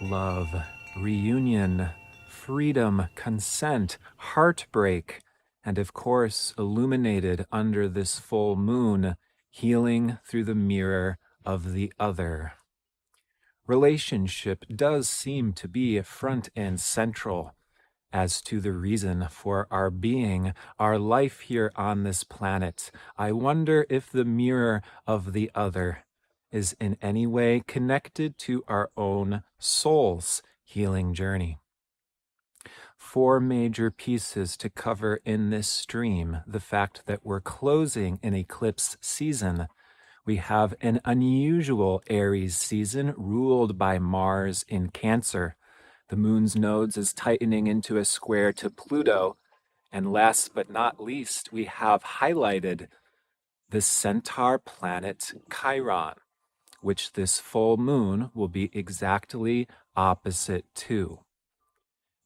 love, reunion, freedom, consent, heartbreak, and of course, illuminated under this full moon, healing through the mirror of the other. Relationship does seem to be front and central as to the reason for our being, our life here on this planet. I wonder if the mirror of the other is in any way connected to our own soul's healing journey. 4 major pieces to cover in this stream. The fact that we're closing an eclipse season. We have an unusual Aries season ruled by Mars in Cancer. The moon's nodes is tightening into a square to Pluto. And last but not least, we have highlighted the centaur planet Chiron, which this full moon will be exactly opposite to.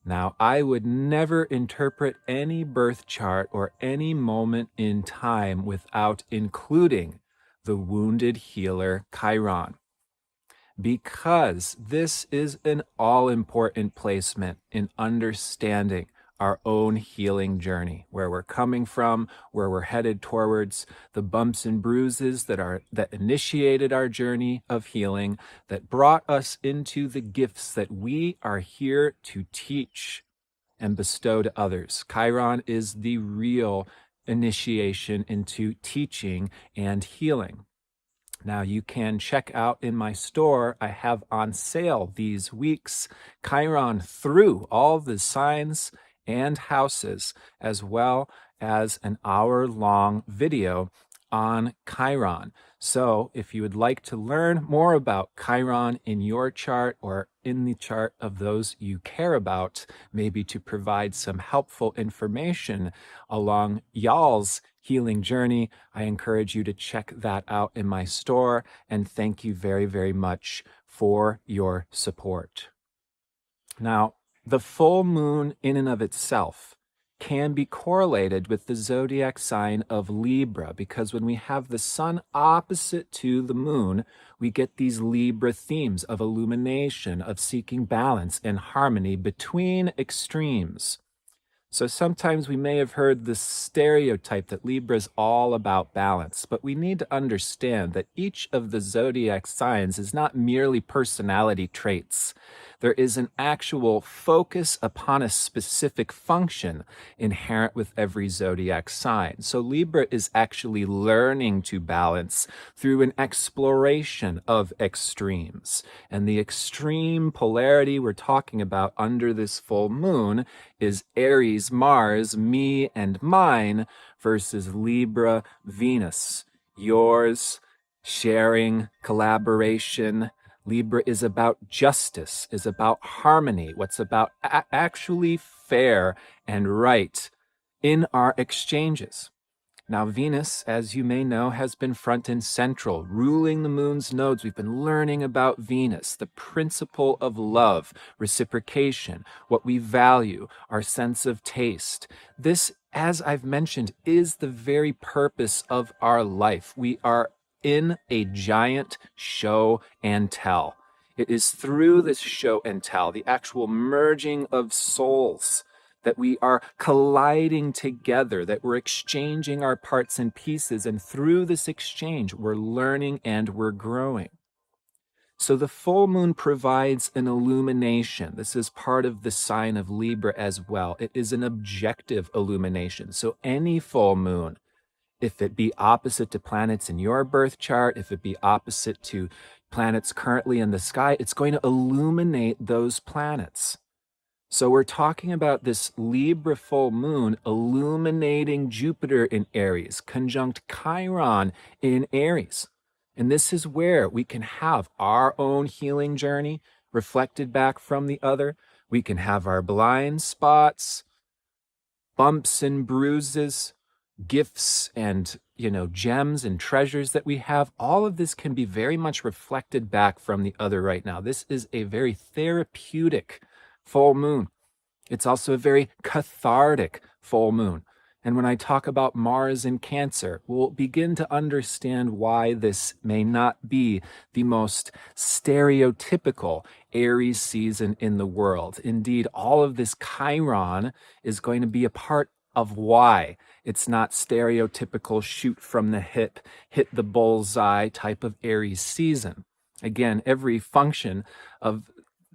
Now, I would never interpret any birth chart or any moment in time without including the wounded healer Chiron, because this is an all-important placement in understanding our own healing journey, where we're coming from, where we're headed towards, the bumps and bruises that initiated our journey of healing, that brought us into the gifts that we are here to teach and bestow to others. Chiron is the real initiation into teaching and healing. Now, you can check out in my store, I have on sale these weeks Chiron through all the signs and houses, as well as an hour-long video on Chiron. So if you would like to learn more about Chiron in your chart or in the chart of those you care about, maybe to provide some helpful information along y'all's healing journey, I encourage you to check that out in my store. And thank you very, very much for your support. Now, the full moon in and of itself can be correlated with the zodiac sign of Libra, because when we have the sun opposite to the moon, we get these Libra themes of illumination, of seeking balance and harmony between extremes. So sometimes we may have heard the stereotype that Libra is all about balance, but we need to understand that each of the zodiac signs is not merely personality traits. There is an actual focus upon a specific function inherent with every zodiac sign. So Libra is actually learning to balance through an exploration of extremes. And the extreme polarity we're talking about under this full moon is Aries, Mars, me and mine, versus Libra, Venus, yours, sharing, collaboration. Libra is about justice, is about harmony, what's about actually fair and right in our exchanges. Now, Venus, as you may know, has been front and central, ruling the moon's nodes. We've been learning about Venus, the principle of love, reciprocation, what we value, our sense of taste. This, as I've mentioned, is the very purpose of our life. We are in a giant show and tell. It is through this show and tell, the actual merging of souls, that we are colliding together, that we're exchanging our parts and pieces, and through this exchange, we're learning and we're growing. So the full moon provides an illumination. This is part of the sign of Libra as well. It is an objective illumination. So any full moon, if it be opposite to planets in your birth chart, if it be opposite to planets currently in the sky, it's going to illuminate those planets. So we're talking about this Libra full moon illuminating Jupiter in Aries, conjunct Chiron in Aries. And this is where we can have our own healing journey reflected back from the other. We can have our blind spots, bumps and bruises, gifts and, gems and treasures that we have. All of this can be very much reflected back from the other right now. This is a very therapeutic full moon. It's also a very cathartic full moon. And when I talk about Mars in Cancer, we'll begin to understand why this may not be the most stereotypical Aries season in the world. Indeed, all of this Chiron is going to be a part of why it's not stereotypical shoot from the hip, hit the bullseye type of Aries season. Again, every function of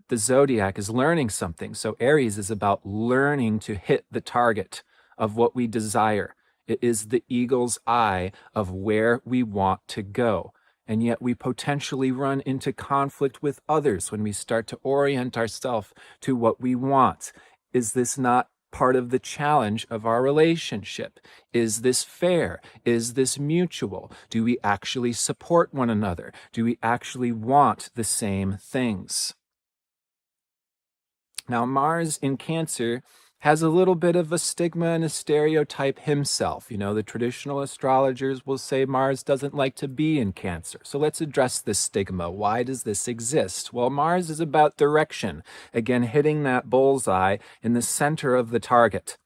the zodiac is learning something. So Aries is about learning to hit the target of what we desire. It is the eagle's eye of where we want to go. And yet we potentially run into conflict with others when we start to orient ourselves to what we want. Is this not part of the challenge of our relationship? Is this fair? Is this mutual? Do we actually support one another? Do we actually want the same things? Now, Mars in Cancer has a little bit of a stigma and a stereotype himself. You know, the traditional astrologers will say Mars doesn't like to be in Cancer. So let's address this stigma. Why does this exist? Well, Mars is about direction. Again, hitting that bullseye in the center of the target.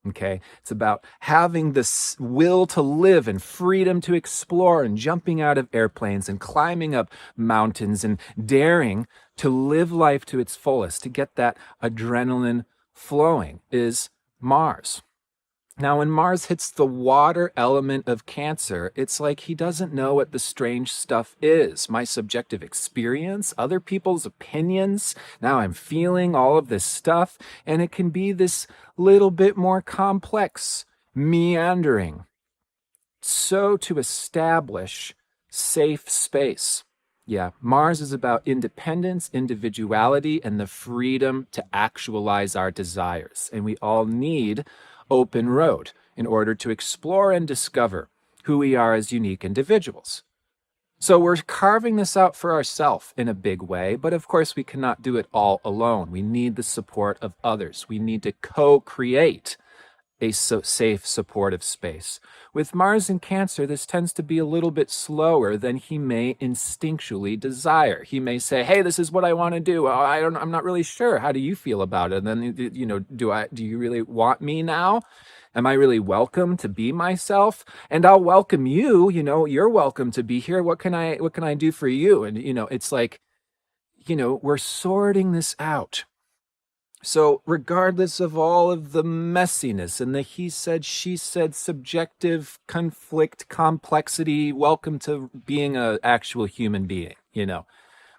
Okay, it's about having this will to live and freedom to explore and jumping out of airplanes and climbing up mountains and daring to live life to its fullest, to get that adrenaline flowing is Mars. Now, when Mars hits the water element of Cancer, it's like he doesn't know what the strange stuff is. My subjective experience, other people's opinions. Now I'm feeling all of this stuff, and it can be this little bit more complex, meandering. So to establish safe space. Yeah, Mars is about independence, individuality, and the freedom to actualize our desires. And we all need open road in order to explore and discover who we are as unique individuals. So we're carving this out for ourselves in a big way, but of course we cannot do it all alone. We need the support of others. We need to co-create a safe, supportive space. With Mars in Cancer, this tends to be a little bit slower than he may instinctually desire. He may say, "Hey, this is what I want to do. I'm not really sure. How do you feel about it?" And then, do you really want me now? Am I really welcome to be myself? And I'll welcome you. You're welcome to be here. What can I do for you? And it's like, we're sorting this out. So regardless of all of the messiness and the he said, she said, subjective conflict, complexity, welcome to being an actual human being.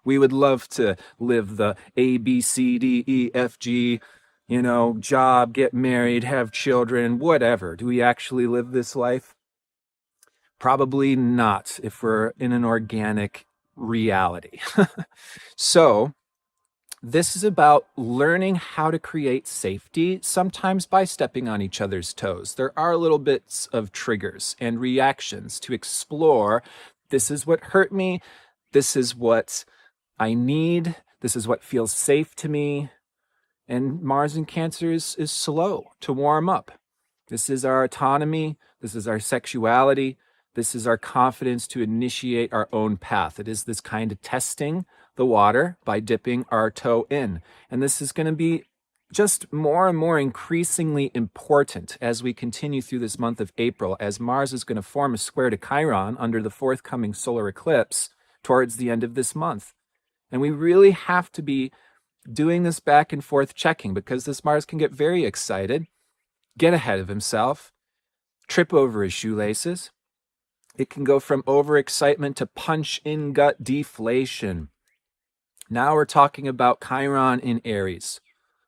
We would love to live the A, B, C, D, E, F, G, job, get married, have children, whatever. Do we actually live this life? Probably not if we're in an organic reality. So this is about learning how to create safety, sometimes by stepping on each other's toes. There are little bits of triggers and reactions to explore. This is what hurt me. This is what I need. This is what feels safe to me. And Mars in Cancer is slow to warm up. This is our autonomy. This is our sexuality. This is our confidence to initiate our own path. It is this kind of testing the water by dipping our toe in. And this is going to be just more and more increasingly important as we continue through this month of April, as Mars is going to form a square to Chiron under the forthcoming solar eclipse towards the end of this month. And we really have to be doing this back and forth checking, because this Mars can get very excited, get ahead of himself, trip over his shoelaces. It can go from overexcitement to punch in gut deflation. Now we're talking about Chiron in Aries,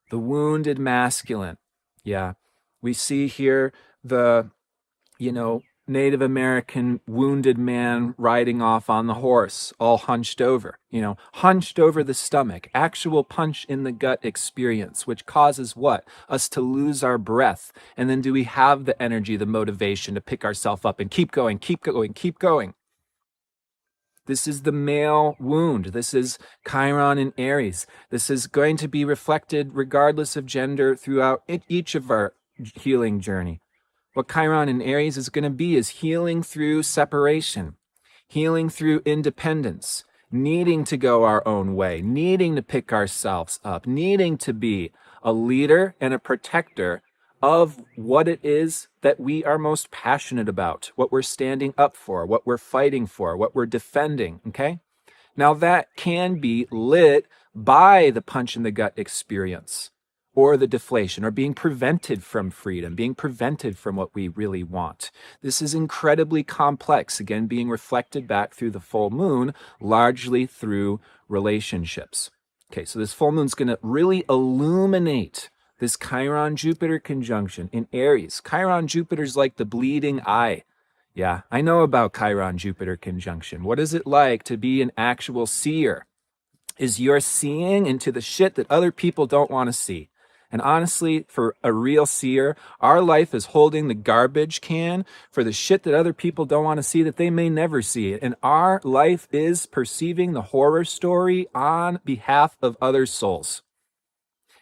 the wounded masculine. Yeah, we see here the, Native American wounded man riding off on the horse, all hunched over, hunched over the stomach, actual punch in the gut experience, which causes what? Us to lose our breath. And then do we have the energy, the motivation to pick ourselves up and keep going, keep going, keep going? This is the male wound. This is Chiron in Aries. This is going to be reflected regardless of gender throughout each of our healing journey. What Chiron in Aries is going to be is healing through separation, healing through independence, needing to go our own way, needing to pick ourselves up, needing to be a leader and a protector of what it is that we are most passionate about, what we're standing up for, what we're fighting for, what we're defending, okay? Now that can be lit by the punch in the gut experience or the deflation or being prevented from freedom, being prevented from what we really want. This is incredibly complex, again, being reflected back through the full moon, largely through relationships. Okay, so this full moon's going to really illuminate this Chiron-Jupiter conjunction in Aries. Chiron-Jupiter's like the bleeding eye. Yeah, I know about Chiron-Jupiter conjunction. What is it like to be an actual seer? Is you're seeing into the shit that other people don't want to see. And honestly, for a real seer, our life is holding the garbage can for the shit that other people don't want to see, that they may never see it. And our life is perceiving the horror story on behalf of other souls.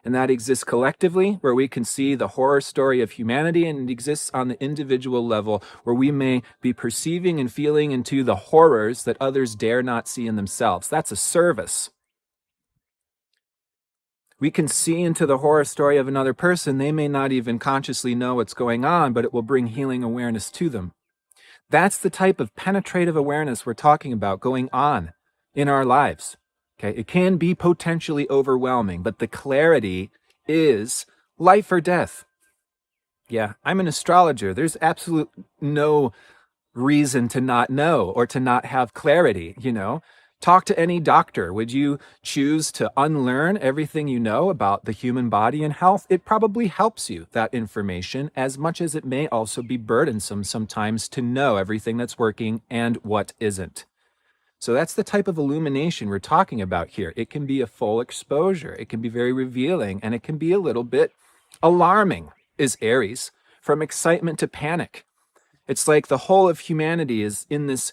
And that exists collectively, where we can see the horror story of humanity, and it exists on the individual level, where we may be perceiving and feeling into the horrors that others dare not see in themselves. That's a service. We can see into the horror story of another person. They may not even consciously know what's going on, but it will bring healing awareness to them. That's the type of penetrative awareness we're talking about going on in our lives. Okay, it can be potentially overwhelming, but the clarity is life or death. Yeah, I'm an astrologer. There's absolute no reason to not know or to not have clarity, you know. Talk to any doctor. Would you choose to unlearn everything you know about the human body and health? It probably helps you, that information, as much as it may also be burdensome sometimes to know everything that's working and what isn't. So that's the type of illumination we're talking about here. It can be a full exposure. It can be very revealing, and it can be a little bit alarming, is Aries, from excitement to panic. It's like the whole of humanity is in this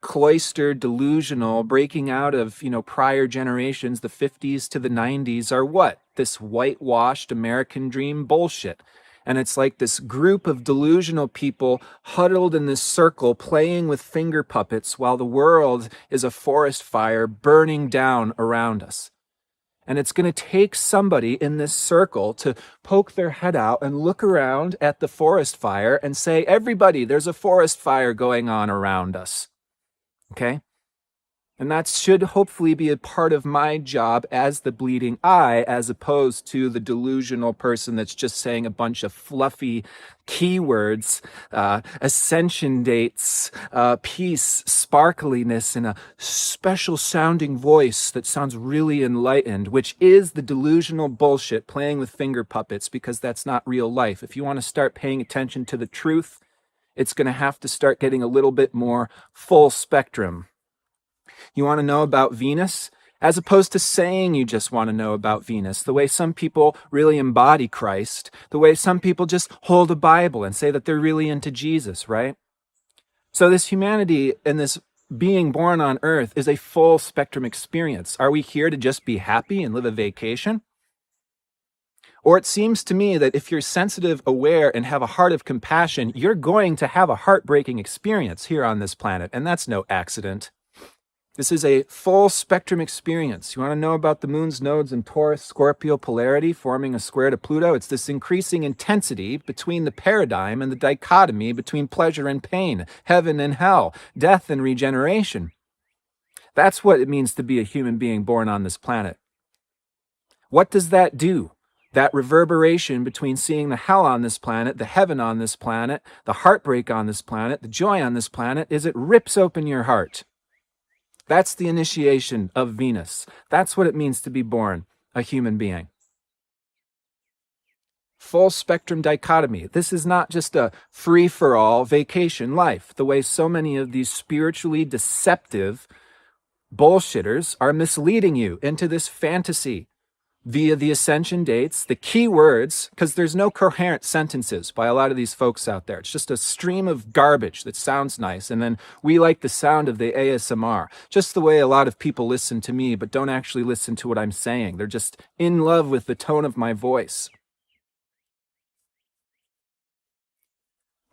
cloistered, delusional, breaking out of, prior generations, the 50s to the 90s, are what? This whitewashed American dream bullshit. And it's like this group of delusional people huddled in this circle playing with finger puppets while the world is a forest fire burning down around us. And it's going to take somebody in this circle to poke their head out and look around at the forest fire and say, everybody, there's a forest fire going on around us. Okay? And that should hopefully be a part of my job as the bleeding eye, as opposed to the delusional person that's just saying a bunch of fluffy keywords, ascension dates, peace, sparkliness, and a special sounding voice that sounds really enlightened, which is the delusional bullshit playing with finger puppets, because that's not real life. If you want to start paying attention to the truth, it's going to have to start getting a little bit more full spectrum. You want to know about Venus? As opposed to saying you just want to know about Venus, the way some people really embody Christ, the way some people just hold a Bible and say that they're really into Jesus, right? So this humanity and this being born on Earth is a full spectrum experience. Are we here to just be happy and live a vacation? Or it seems to me that if you're sensitive, aware, and have a heart of compassion, you're going to have a heartbreaking experience here on this planet, and that's no accident. This is a full spectrum experience. You want to know about the moon's nodes in Taurus, Scorpio polarity forming a square to Pluto? It's this increasing intensity between the paradigm and the dichotomy between pleasure and pain, heaven and hell, death and regeneration. That's what it means to be a human being born on this planet. What does that do? That reverberation between seeing the hell on this planet, the heaven on this planet, the heartbreak on this planet, the joy on this planet, is it rips open your heart. That's the initiation of Venus. That's what it means to be born a human being. Full spectrum dichotomy. This is not just a free-for-all vacation life, the way so many of these spiritually deceptive bullshitters are misleading you into this fantasy via the ascension dates, the key words, because there's no coherent sentences by a lot of these folks out there. It's just a stream of garbage that sounds nice, and then we like the sound of the ASMR, just the way a lot of people listen to me but don't actually listen to what I'm saying. They're just in love with the tone of my voice.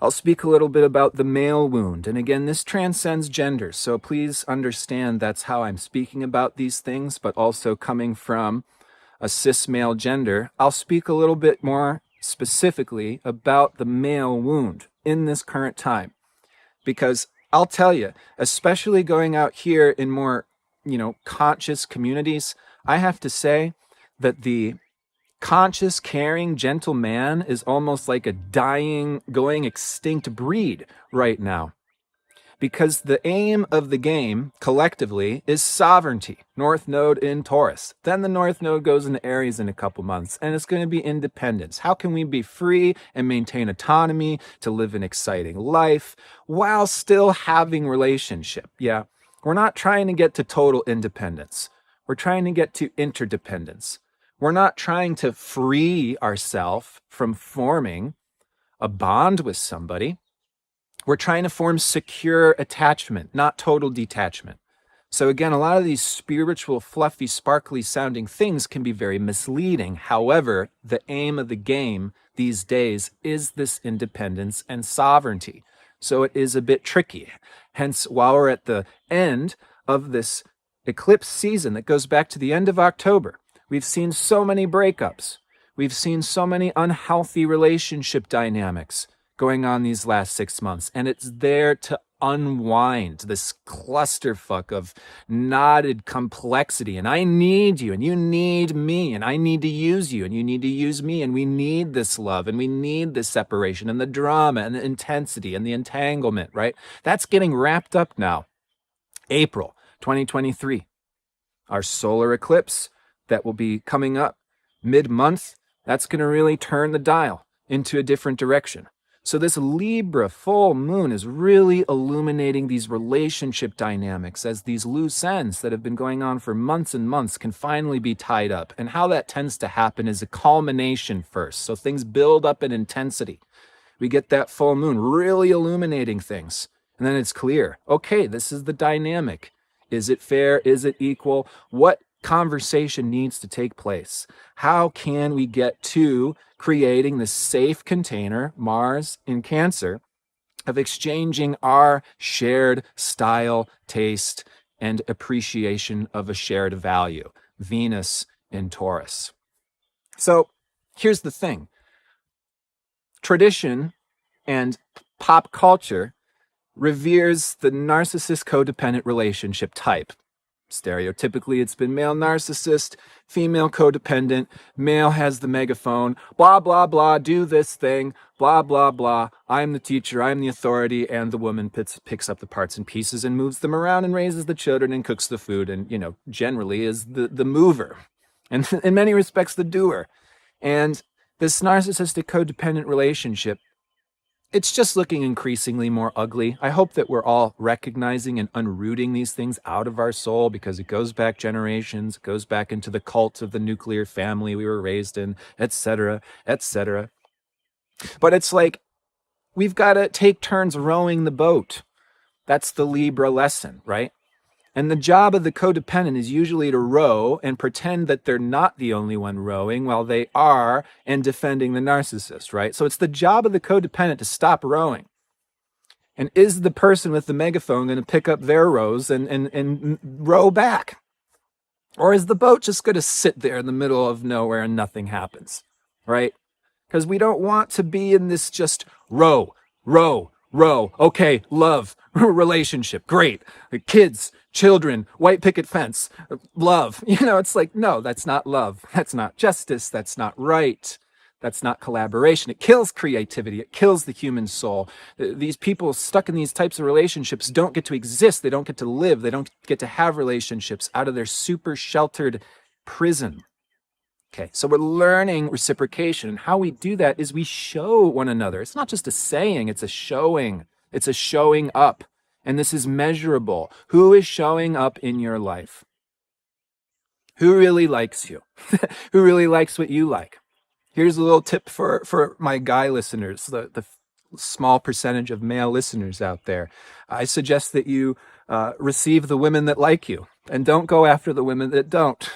I'll speak a little bit about the male wound, and again, this transcends gender, so please understand that's how I'm speaking about these things, but also coming from a cis male gender. I'll speak a little bit more specifically about the male wound in this current time. Because I'll tell you, especially going out here in more, conscious communities, I have to say that the conscious, caring, gentle man is almost like a dying, going extinct breed right now. Because the aim of the game, collectively, is sovereignty. North Node in Taurus. Then the North Node goes into Aries in a couple months, and it's going to be independence. How can we be free and maintain autonomy to live an exciting life while still having relationship? Yeah, we're not trying to get to total independence. We're trying to get to interdependence. We're not trying to free ourselves from forming a bond with somebody. We're trying to form secure attachment, not total detachment. So again, a lot of these spiritual, fluffy, sparkly sounding things can be very misleading. However, the aim of the game these days is this independence and sovereignty. So it is a bit tricky. Hence, while we're at the end of this eclipse season that goes back to the end of October, we've seen so many breakups. We've seen so many unhealthy relationship dynamics going on these last 6 months. And it's there to unwind this clusterfuck of knotted complexity. And I need you, and you need me, and I need to use you, and you need to use me. And we need this love, and we need this separation, and the drama, and the intensity, and the entanglement, right? That's getting wrapped up now. April 2023, our solar eclipse that will be coming up mid-month, that's going to really turn the dial into a different direction. So this Libra full moon is really illuminating these relationship dynamics as these loose ends that have been going on for months and months can finally be tied up. And how that tends to happen is a culmination first. So things build up in intensity. We get that full moon really illuminating things. And then it's clear, okay, this is the dynamic. Is it fair? Is it equal? What conversation needs to take place? How can we get to creating this safe container, Mars in Cancer, of exchanging our shared style, taste, and appreciation of a shared value, Venus in Taurus. So here's the thing. Tradition and pop culture reveres the narcissist codependent relationship type. Stereotypically, it's been male narcissist, female codependent, male has the megaphone, blah, blah, blah, do this thing, blah, blah, blah. I'm the teacher, I'm the authority, and the woman picks up the parts and pieces and moves them around and raises the children and cooks the food and, generally is the mover. And in many respects, the doer. And this narcissistic codependent relationship, it's just looking increasingly more ugly. I hope that we're all recognizing and unrooting these things out of our soul because it goes back generations, it goes back into the cult of the nuclear family we were raised in, etc., etc. But it's like, we've got to take turns rowing the boat. That's the Libra lesson, right? And the job of the codependent is usually to row and pretend that they're not the only one rowing while they are and defending the narcissist, right? So it's the job of the codependent to stop rowing. And is the person with the megaphone going to pick up their rows and row back? Or is the boat just going to sit there in the middle of nowhere and nothing happens, right? Because we don't want to be in this just row. Okay, love, relationship, great. Kids, children, white picket fence, love. It's like, no, that's not love. That's not justice. That's not right. That's not collaboration. It kills creativity. It kills the human soul. These people stuck in these types of relationships don't get to exist. They don't get to live. They don't get to have relationships out of their super sheltered prison. Okay, so we're learning reciprocation. And how we do that is we show one another. It's not just a saying, it's a showing. It's a showing up. And this is measurable. Who is showing up in your life? Who really likes you? Who really likes what you like? Here's a little tip for my guy listeners, the small percentage of male listeners out there. I suggest that you receive the women that like you and don't go after the women that don't.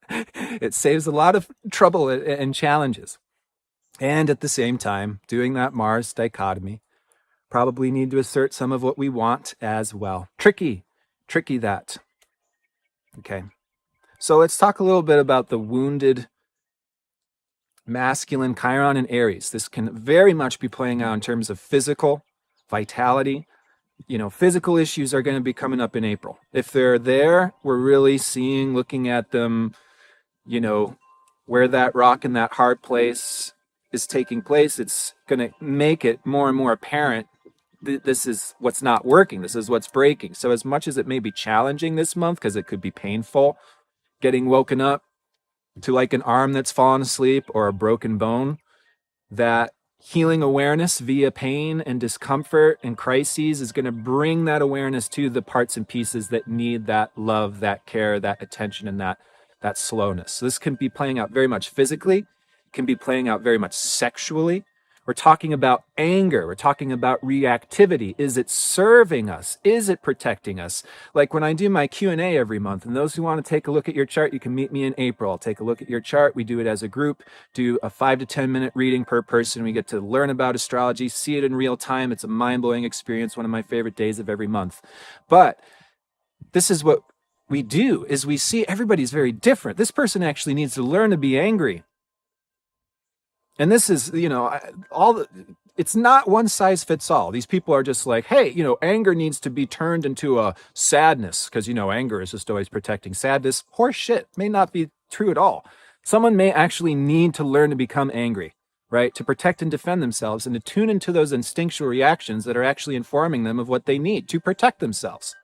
It saves a lot of trouble and challenges. And at the same time, doing that Mars dichotomy, probably need to assert some of what we want as well. Tricky that. Okay. So let's talk a little bit about the wounded masculine Chiron and Aries. This can very much be playing out in terms of physical vitality. Physical issues are going to be coming up in April. If they're there, we're really looking at them, where that rock in that hard place is taking place. It's going to make it more and more apparent this is what's not working. This is what's breaking. So as much as it may be challenging this month, because it could be painful, getting woken up to like an arm that's fallen asleep or a broken bone, that healing awareness via pain and discomfort and crises is going to bring that awareness to the parts and pieces that need that love, that care, that attention, and that slowness. So this can be playing out very much physically, can be playing out very much sexually. We're talking about anger. We're talking about reactivity. Is it serving us? Is it protecting us? Like when I do my Q&A every month, and those who want to take a look at your chart, you can meet me in April. I'll take a look at your chart. We do it as a group, do a 5 to 10 minute reading per person. We get to learn about astrology, see it in real time. It's a mind-blowing experience, one of my favorite days of every month. But this is what we do, is we see everybody's very different. This person actually needs to learn to be angry. And this is, it's not one size fits all. These people are just like, hey, anger needs to be turned into a sadness because, anger is just always protecting sadness. Horse shit may not be true at all. Someone may actually need to learn to become angry, right? To protect and defend themselves and to tune into those instinctual reactions that are actually informing them of what they need to protect themselves.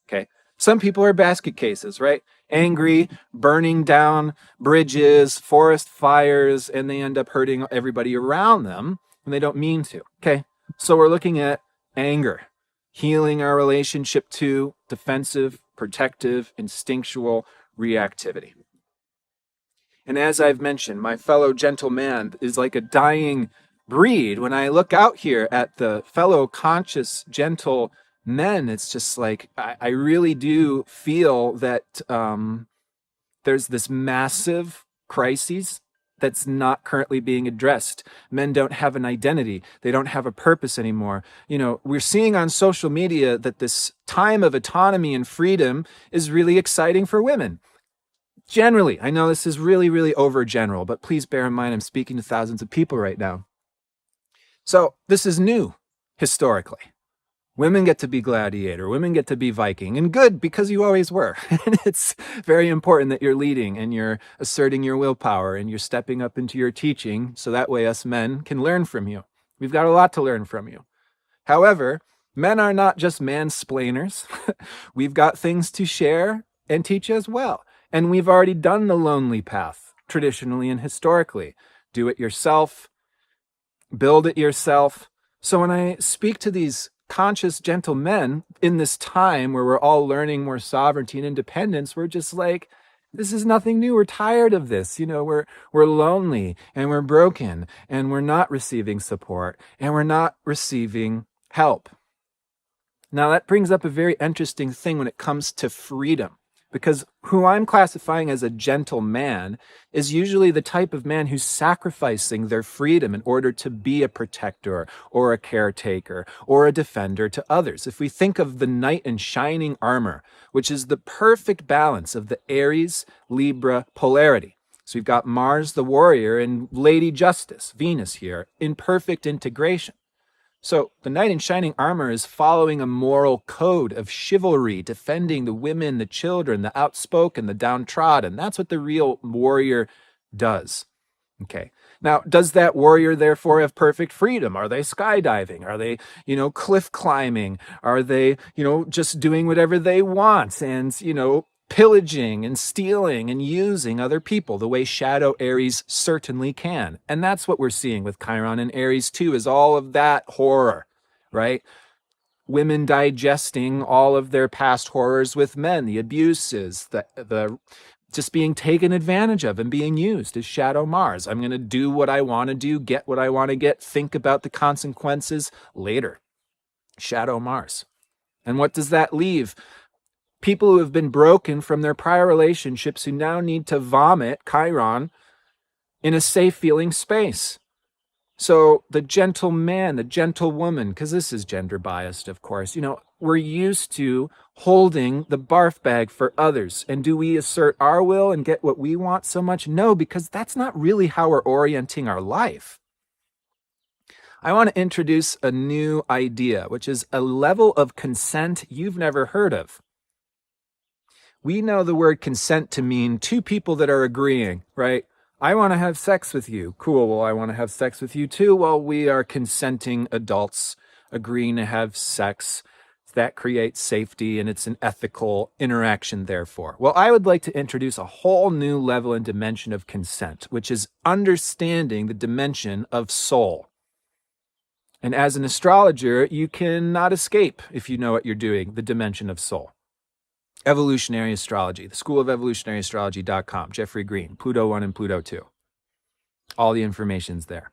Okay. Some people are basket cases, right? Angry, burning down bridges, forest fires, and they end up hurting everybody around them when they don't mean to. Okay, so we're looking at anger, healing our relationship to defensive, protective, instinctual reactivity. And as I've mentioned, my fellow gentleman is like a dying breed. When I look out here at the fellow conscious, gentle men, it's just like I really do feel that there's this massive crisis that's not currently being addressed. Men don't have an identity. They don't have a purpose anymore. We're seeing on social media that this time of autonomy and freedom is really exciting for women. Generally, I know this is really, really overgeneral, but please bear in mind I'm speaking to thousands of people right now. So this is new historically. Women get to be gladiator, women get to be Viking, and good, because you always were. And it's very important that you're leading and you're asserting your willpower and you're stepping up into your teaching so that way us men can learn from you. We've got a lot to learn from you. However, men are not just mansplainers. We've got things to share and teach as well. And we've already done the lonely path, traditionally and historically. Do it yourself, build it yourself. So when I speak to these conscious, gentle men in this time where we're all learning more sovereignty and independence, we're just like, this is nothing new. We're tired of this. We're lonely and we're broken and we're not receiving support and we're not receiving help. Now that brings up a very interesting thing when it comes to freedom, because who I'm classifying as a gentle man is usually the type of man who's sacrificing their freedom in order to be a protector or a caretaker or a defender to others. If we think of the knight in shining armor, which is the perfect balance of the Aries, Libra polarity. So we've got Mars, the warrior, and Lady Justice, Venus here, in perfect integration. So the knight in shining armor is following a moral code of chivalry, defending the women, the children, the outspoken, the downtrodden. That's what the real warrior does. Okay. Now, does that warrior therefore have perfect freedom? Are they skydiving? Are they, cliff climbing? Are they, just doing whatever they want and, pillaging and stealing and using other people the way Shadow Aries certainly can? And that's what we're seeing with Chiron and Aries too, is all of that horror, right? Women digesting all of their past horrors with men, the abuses, the just being taken advantage of and being used as Shadow Mars. I'm going to do what I want to do, get what I want to get, think about the consequences later. Shadow Mars. And what does that leave? People who have been broken from their prior relationships who now need to vomit Chiron in a safe feeling space. So the gentle man, the gentle woman, because this is gender biased, of course, we're used to holding the barf bag for others. And do we assert our will and get what we want so much? No, because that's not really how we're orienting our life. I want to introduce a new idea, which is a level of consent you've never heard of. We know the word consent to mean two people that are agreeing, right? I want to have sex with you. Cool. Well, I want to have sex with you too. Well, we are consenting adults agreeing to have sex. That creates safety and it's an ethical interaction, therefore. Well, I would like to introduce a whole new level and dimension of consent, which is understanding the dimension of soul. And as an astrologer, you cannot escape, if you know what you're doing, the dimension of soul. Evolutionary Astrology, the School of Evolutionary Astrology.com, Jeffrey Green, Pluto 1 and Pluto 2. All the information's there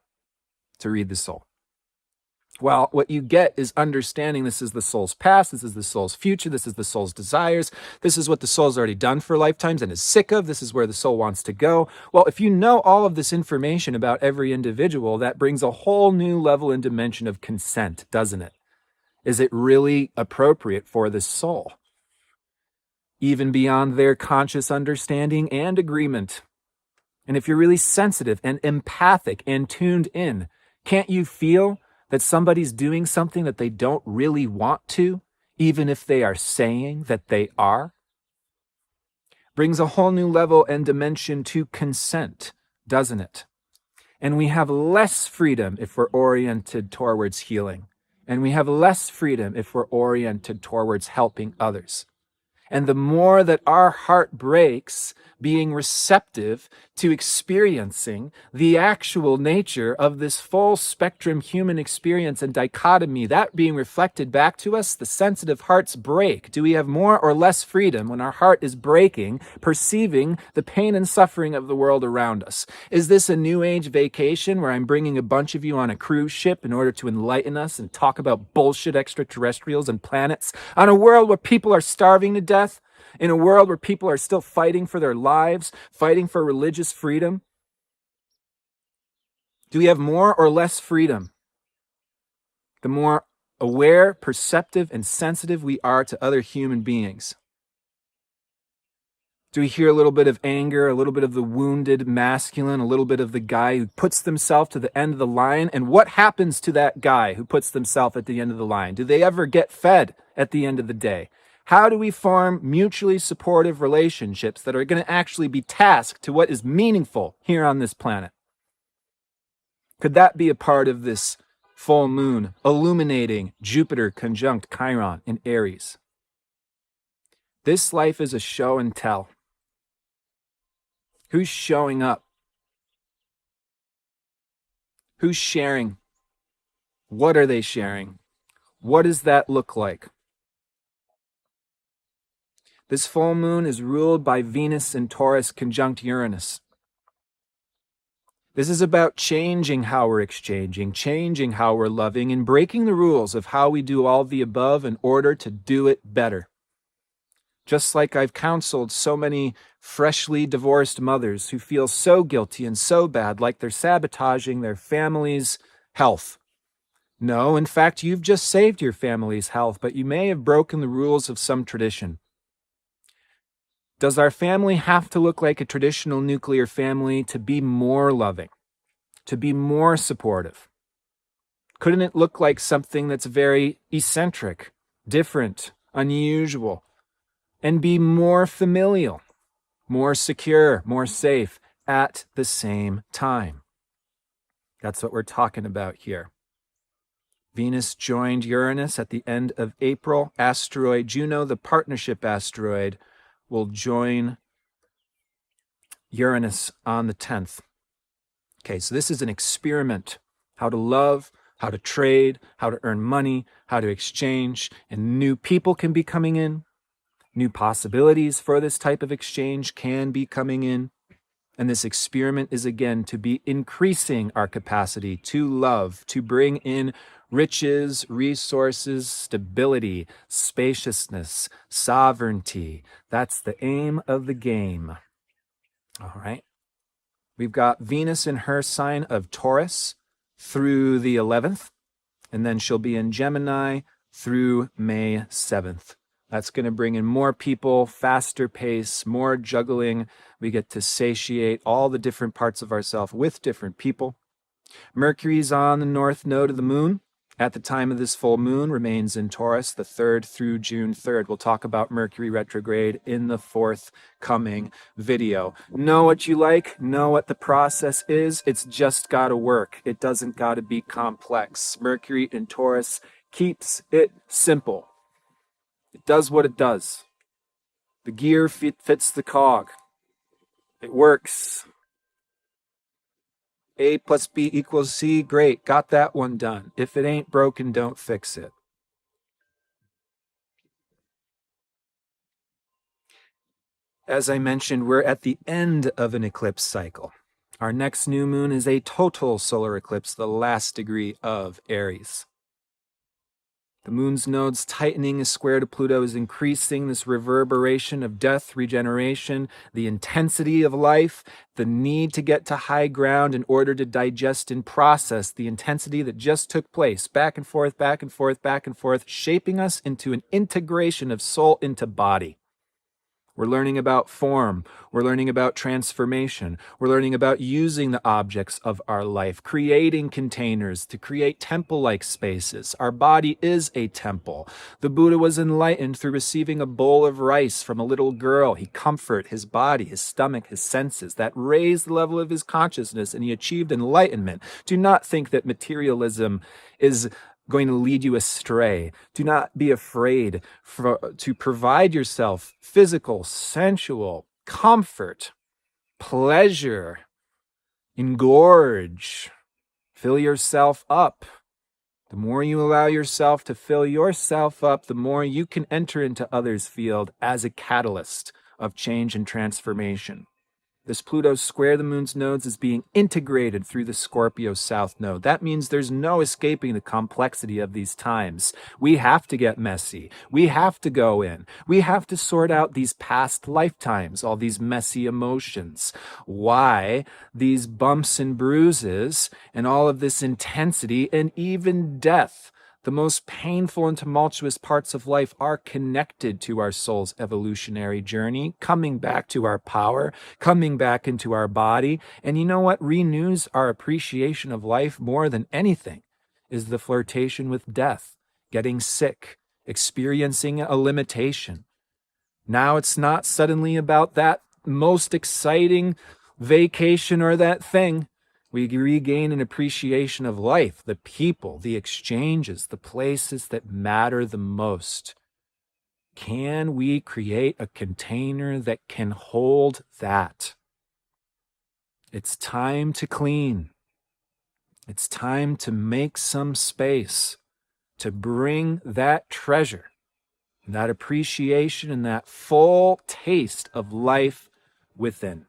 to read the soul. Well, what you get is understanding this is the soul's past, this is the soul's future, this is the soul's desires, this is what the soul's already done for lifetimes and is sick of, this is where the soul wants to go. Well, if you know all of this information about every individual, that brings a whole new level and dimension of consent, doesn't it? Is it really appropriate for the soul? Even beyond their conscious understanding and agreement. And if you're really sensitive and empathic and tuned in, can't you feel that somebody's doing something that they don't really want to, even if they are saying that they are? Brings a whole new level and dimension to consent, doesn't it? And we have less freedom if we're oriented towards healing. And we have less freedom if we're oriented towards helping others. And the more that our heart breaks being receptive to experiencing the actual nature of this full spectrum human experience and dichotomy, that being reflected back to us, the sensitive hearts break. Do we have more or less freedom when our heart is breaking, perceiving the pain and suffering of the world around us? Is this a new age vacation where I'm bringing a bunch of you on a cruise ship in order to enlighten us and talk about bullshit extraterrestrials and planets on a world where people are starving to death? In a world where people are still fighting for their lives, fighting for religious freedom? Do we have more or less freedom? The more aware, perceptive, and sensitive we are to other human beings. Do we hear a little bit of anger, a little bit of the wounded masculine, a little bit of the guy who puts themselves to the end of the line? And what happens to that guy who puts themselves at the end of the line? Do they ever get fed at the end of the day? How do we form mutually supportive relationships that are going to actually be tasked to what is meaningful here on this planet? Could that be a part of this full moon illuminating Jupiter conjunct Chiron in Aries? This life is a show and tell. Who's showing up? Who's sharing? What are they sharing? What does that look like? This full moon is ruled by Venus in Taurus conjunct Uranus. This is about changing how we're exchanging, changing how we're loving, and breaking the rules of how we do all the above in order to do it better. Just like I've counseled so many freshly divorced mothers who feel so guilty and so bad, like they're sabotaging their family's health. No, in fact, you've just saved your family's health, but you may have broken the rules of some tradition. Does our family have to look like a traditional nuclear family to be more loving, to be more supportive? Couldn't it look like something that's very eccentric, different, unusual, and be more familial, more secure, more safe at the same time? That's what we're talking about here. Venus joined Uranus at the end of April. Asteroid Juno, the partnership asteroid, will join Uranus on the 10th. Okay, so this is an experiment. How to love, how to trade, how to earn money, how to exchange, and new people can be coming in. New possibilities for this type of exchange can be coming in. And this experiment is, again, to be increasing our capacity to love, to bring in riches, resources, stability, spaciousness, sovereignty. That's the aim of the game. All right. We've got Venus in her sign of Taurus, through the 11th, and then she'll be in Gemini through May 7th. That's going to bring in more people, faster pace, more juggling. We get to satiate all the different parts of ourselves with different people. Mercury's on the north node of the moon. At the time of this full moon, remains in Taurus, the 3rd through June 3rd. We'll talk about Mercury retrograde in the forthcoming video. Know what you like, know what the process is. It's just got to work. It doesn't got to be complex. Mercury in Taurus keeps it simple. It does what it does. The gear fits the cog. It works. A plus B equals C. Great. Got that one done. If it ain't broken, don't fix it. As I mentioned, we're at the end of an eclipse cycle. Our next new moon is a total solar eclipse, the last degree of Aries. The moon's nodes tightening is square to Pluto is increasing this reverberation of death, regeneration, the intensity of life, the need to get to high ground in order to digest and process the intensity that just took place, back and forth, back and forth, back and forth, shaping us into an integration of soul into body. We're learning about form. We're learning about transformation. We're learning about using the objects of our life, creating containers to create temple-like spaces. Our body is a temple. The Buddha was enlightened through receiving a bowl of rice from a little girl. He comforted his body, his stomach, his senses. That raised the level of his consciousness, and he achieved enlightenment. Do not think that materialism is going to lead you astray. Do not be afraid to provide yourself physical, sensual, comfort, pleasure, engorge, fill yourself up. The more you allow yourself to fill yourself up, the more you can enter into others' field as a catalyst of change and transformation. This Pluto square the moon's nodes is being integrated through the Scorpio south node. That means there's no escaping the complexity of these times. We have to get messy. We have to go in. We have to sort out these past lifetimes, all these messy emotions. Why these bumps and bruises and all of this intensity and even death? The most painful and tumultuous parts of life are connected to our soul's evolutionary journey, coming back to our power, coming back into our body. And you know what renews our appreciation of life more than anything is the flirtation with death, getting sick, experiencing a limitation. Now it's not suddenly about that most exciting vacation or that thing. We regain an appreciation of life, the people, the exchanges, the places that matter the most. Can we create a container that can hold that? It's time to clean. It's time to make some space to bring that treasure, that appreciation, and that full taste of life within.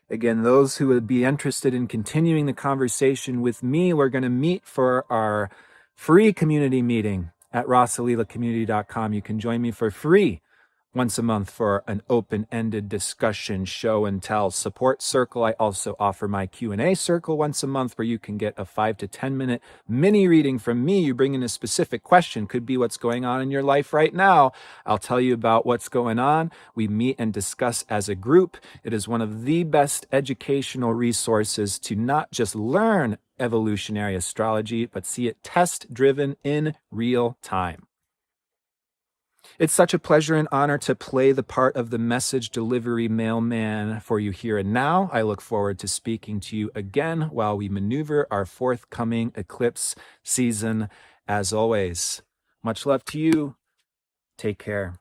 Again, those who would be interested in continuing the conversation with me, we're going to meet for our free community meeting at rosalilacommunity.com. You can join me for free once a month for an open-ended discussion, show and tell support circle. I also offer my Q&A circle once a month where you can get a 5 to 10 minute mini reading from me. You bring in a specific question, could be what's going on in your life right now. I'll tell you about what's going on. We meet and discuss as a group. It is one of the best educational resources to not just learn evolutionary astrology, but see it test-driven in real time. It's such a pleasure and honor to play the part of the message delivery mailman for you here and now. I look forward to speaking to you again while we maneuver our forthcoming eclipse season. As always, much love to you. Take care.